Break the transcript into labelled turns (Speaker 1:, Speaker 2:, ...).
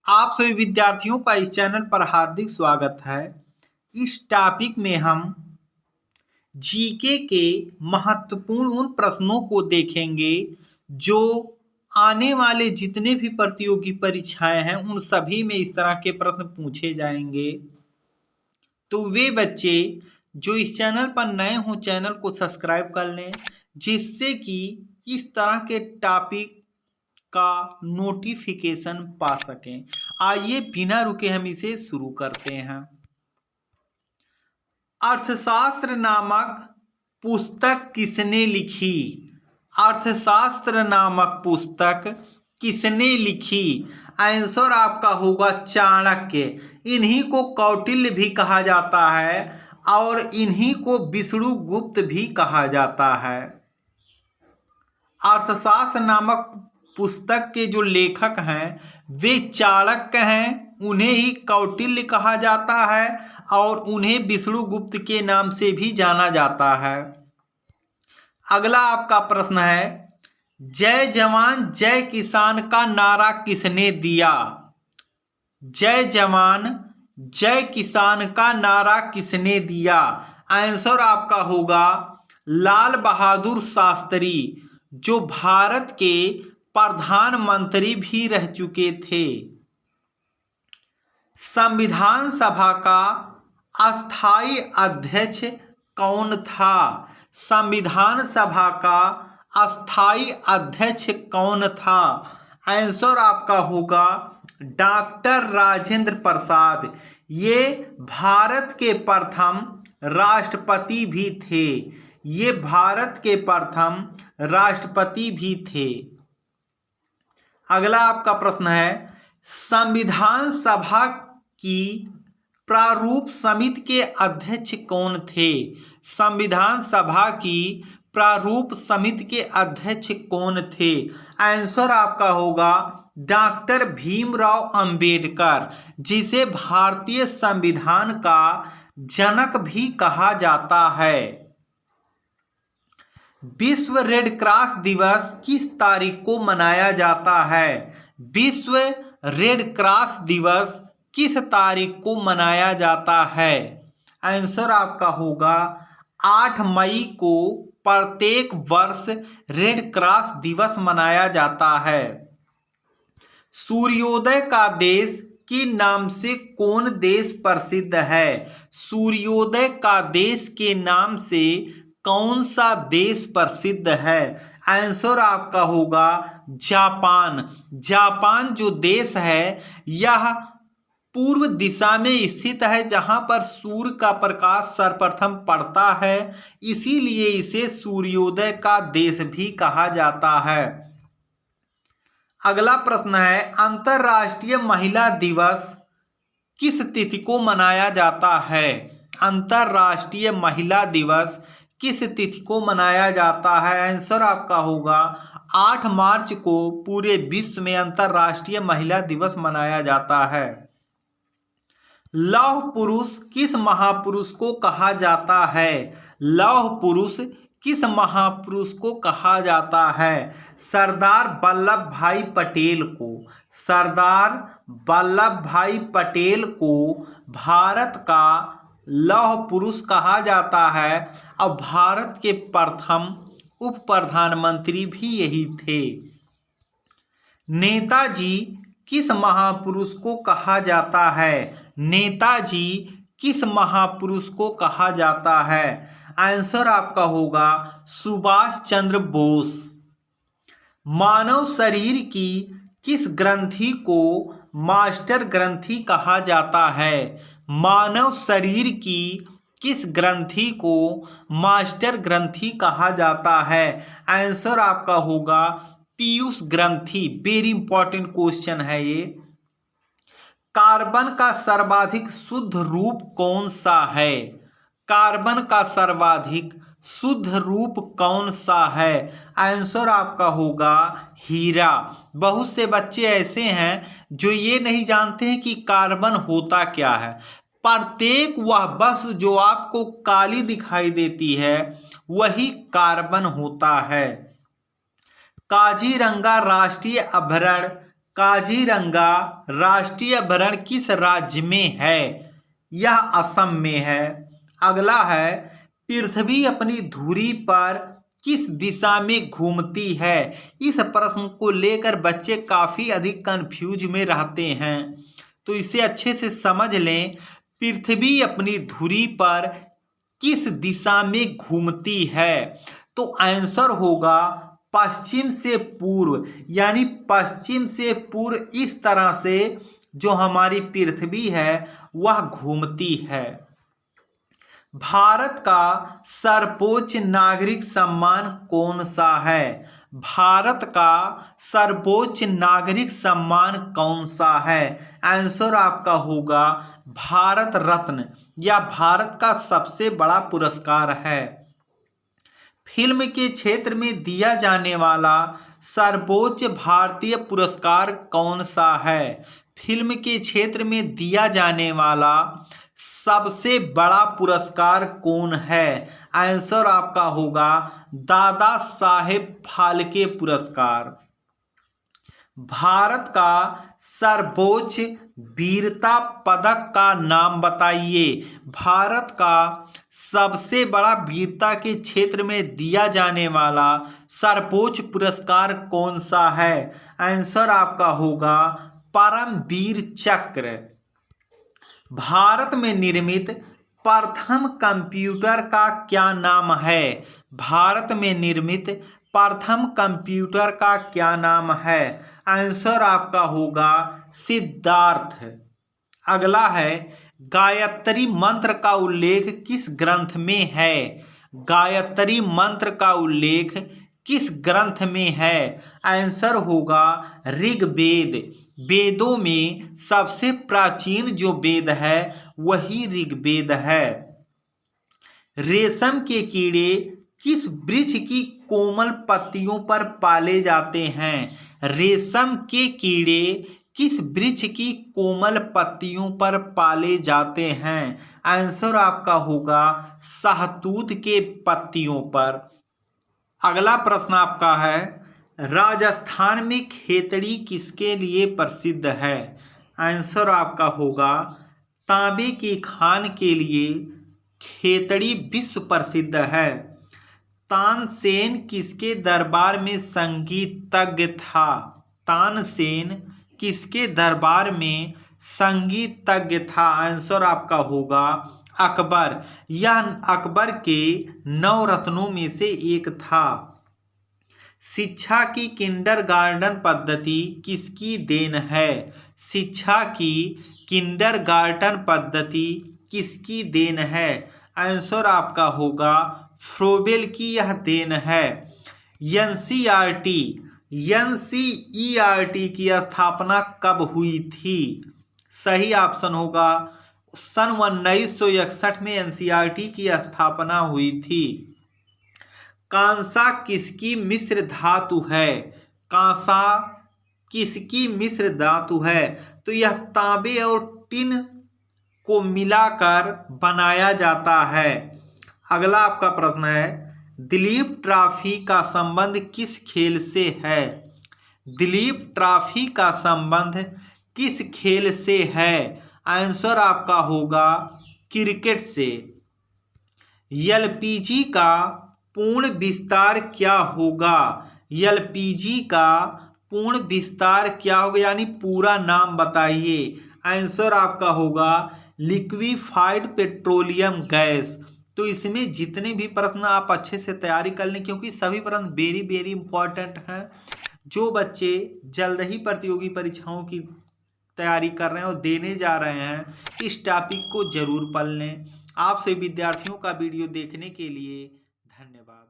Speaker 1: आप सभी विद्यार्थियों का इस चैनल पर हार्दिक स्वागत है। इस टॉपिक में हम जीके के महत्वपूर्ण उन प्रश्नों को देखेंगे जो आने वाले जितने भी प्रतियोगी परीक्षाएं हैं उन सभी में इस तरह के प्रश्न पूछे जाएंगे। तो वे बच्चे जो इस चैनल पर नए हों चैनल को सब्सक्राइब कर लें, जिससे कि इस तरह के टॉपिक का नोटिफिकेशन पा सकें। आइए बिना रुके हम इसे शुरू करते हैं। अर्थशास्त्र नामक पुस्तक किसने लिखी? अर्थशास्त्र नामक पुस्तक किसने लिखी? आंसर आपका होगा चाणक्य। इन्हीं को कौटिल्य भी कहा जाता है और इन्हीं को विष्णुगुप्त भी कहा जाता है। अर्थशास्त्र नामक पुस्तक के जो लेखक हैं वे चाणक्य हैं, उन्हें ही कौटिल्य कहा जाता है और उन्हें विष्णुगुप्त के नाम से भी जाना जाता है। अगला आपका प्रश्न है, जय जवान जय किसान का नारा किसने दिया? जय जवान जय किसान का नारा किसने दिया? आंसर आपका होगा लाल बहादुर शास्त्री, जो भारत के प्रधानमंत्री भी रह चुके थे। संविधान सभा का अस्थायी अध्यक्ष कौन था? संविधान सभा का अस्थायी अध्यक्ष कौन था? आंसर आपका होगा डॉक्टर राजेंद्र प्रसाद। ये भारत के प्रथम राष्ट्रपति भी थे। ये भारत के प्रथम राष्ट्रपति भी थे। अगला आपका प्रश्न है, संविधान सभा की प्रारूप समिति के अध्यक्ष कौन थे? संविधान सभा की प्रारूप समिति के अध्यक्ष कौन थे? आंसर आपका होगा डॉक्टर भीमराव अंबेडकर, जिसे भारतीय संविधान का जनक भी कहा जाता है। विश्व रेड क्रॉस दिवस किस तारीख को मनाया जाता है? विश्व रेड क्रॉस दिवस किस तारीख को मनाया जाता है? आंसर आपका होगा 8 मई को प्रत्येक वर्ष रेड क्रॉस दिवस मनाया जाता है। सूर्योदय का देश के नाम से कौन देश प्रसिद्ध है? सूर्योदय का देश के नाम से कौन सा देश प्रसिद्ध है? आंसर आपका होगा जापान। जापान जो देश है यह पूर्व दिशा में स्थित है, जहां पर सूर्य का प्रकाश सर्वप्रथम पड़ता है, इसीलिए इसे सूर्योदय का देश भी कहा जाता है। अगला प्रश्न है, अंतर्राष्ट्रीय महिला दिवस किस तिथि को मनाया जाता है? अंतर्राष्ट्रीय महिला दिवस किस तिथि को मनाया जाता है? आंसर आपका होगा 8 मार्च को पूरे विश्व में अंतर्राष्ट्रीय महिला दिवस मनाया जाता है। लौह पुरुष किस महापुरुष को कहा जाता है? लौह पुरुष किस महापुरुष को कहा जाता है? सरदार वल्लभ भाई पटेल को। सरदार वल्लभ भाई पटेल को भारत का लौह पुरुष कहा जाता है और भारत के प्रथम उप प्रधानमंत्री भी यही थे। नेताजी किस महापुरुष को कहा जाता है? नेताजी किस महापुरुष को कहा जाता है? आंसर आपका होगा सुभाष चंद्र बोस। मानव शरीर की किस ग्रंथि को मास्टर ग्रंथि कहा जाता है? मानव शरीर की किस ग्रंथि को मास्टर ग्रंथि कहा जाता है? आंसर आपका होगा पीयूष ग्रंथि। वेरी इंपॉर्टेंट क्वेश्चन है ये। कार्बन का सर्वाधिक शुद्ध रूप कौन सा है? कार्बन का सर्वाधिक शुद्ध रूप कौन सा है? आंसर आपका होगा हीरा। बहुत से बच्चे ऐसे हैं जो ये नहीं जानते हैं कि कार्बन होता क्या है। प्रत्येक वह वस्तु जो आपको काली दिखाई देती है वही कार्बन होता है। काजीरंगा राष्ट्रीय अभयारण्य काजीरंगा राष्ट्रीय अभयारण्य किस राज्य में है? यह असम में है। अगला है, पृथ्वी अपनी धुरी पर किस दिशा में घूमती है? इस प्रश्न को लेकर बच्चे काफी अधिक कंफ्यूज में रहते हैं, तो इसे अच्छे से समझ लें। पृथ्वी अपनी धुरी पर किस दिशा में घूमती है? तो आंसर होगा पश्चिम से पूर्व, यानी पश्चिम से पूर्व इस तरह से जो हमारी पृथ्वी है वह घूमती है। भारत का सर्वोच्च नागरिक सम्मान कौन सा है? भारत का सर्वोच्च नागरिक सम्मान कौन सा है? आंसर आपका होगा भारत रत्न, या भारत का सबसे बड़ा पुरस्कार है। फिल्म के क्षेत्र में दिया जाने वाला सर्वोच्च भारतीय पुरस्कार कौन सा है? फिल्म के क्षेत्र में दिया जाने वाला सबसे बड़ा पुरस्कार कौन है? आंसर आपका होगा दादा साहेब फाल्के पुरस्कार। भारत का सर्वोच्च वीरता पदक का नाम बताइए। भारत का सबसे बड़ा वीरता के क्षेत्र में दिया जाने वाला सर्वोच्च पुरस्कार कौन सा है? आंसर आपका होगा परमवीर चक्र। भारत में निर्मित प्रथम कंप्यूटर का क्या नाम है? भारत में निर्मित प्रथम कंप्यूटर का क्या नाम है? आंसर आपका होगा सिद्धार्थ। अगला है, गायत्री मंत्र का उल्लेख किस ग्रंथ में है? गायत्री मंत्र का उल्लेख किस ग्रंथ में है? आंसर होगा ऋग्वेद। वेदों में सबसे प्राचीन जो वेद है वही ऋग्वेद है। रेशम के कीड़े किस वृक्ष की कोमल पत्तियों पर पाले जाते हैं? रेशम के कीड़े किस वृक्ष की कोमल पत्तियों पर पाले जाते हैं? आंसर आपका होगा शहतूत के पत्तियों पर। अगला प्रश्न आपका है, राजस्थान में खेतड़ी किसके लिए प्रसिद्ध है? आंसर आपका होगा तांबे की खान के लिए खेतड़ी विश्व प्रसिद्ध है। तानसेन किसके दरबार में संगीतज्ञ था? तानसेन किसके दरबार में संगीतज्ञ था? आंसर आपका होगा अकबर। यह अकबर के 9 रत्नों में से एक था। शिक्षा की किंडरगार्टन पद्धति किसकी देन है? शिक्षा की किंडरगार्टन पद्धति किसकी देन है? आंसर आपका होगा फ्रोबेल की यह देन है। एनसीईआरटी की स्थापना कब हुई थी? सही ऑप्शन होगा सन 1961 में एनसीईआरटी की स्थापना हुई थी। कांसा किसकी मिश्र धातु है? कांसा किसकी मिश्र धातु है? तो यह तांबे और टिन को मिलाकर बनाया जाता है। अगला आपका प्रश्न है, दिलीप ट्रॉफी का संबंध किस खेल से है? दिलीप ट्रॉफी का संबंध किस खेल से है? आंसर आपका होगा क्रिकेट से। एलपीजी का पूर्ण विस्तार क्या होगा? एलपीजी का पूर्ण विस्तार क्या होगा, यानी पूरा नाम बताइए। आंसर आपका होगा लिक्विफाइड पेट्रोलियम गैस। तो इसमें जितने भी प्रश्न आप अच्छे से तैयारी कर लें, क्योंकि सभी प्रश्न वेरी वेरी इंपॉर्टेंट हैं। जो बच्चे जल्द ही प्रतियोगी परीक्षाओं की तैयारी कर रहे हैं और देने जा रहे हैं, इस टॉपिक को जरूर पढ़ लें। आप सभी विद्यार्थियों का वीडियो देखने के लिए धन्यवाद।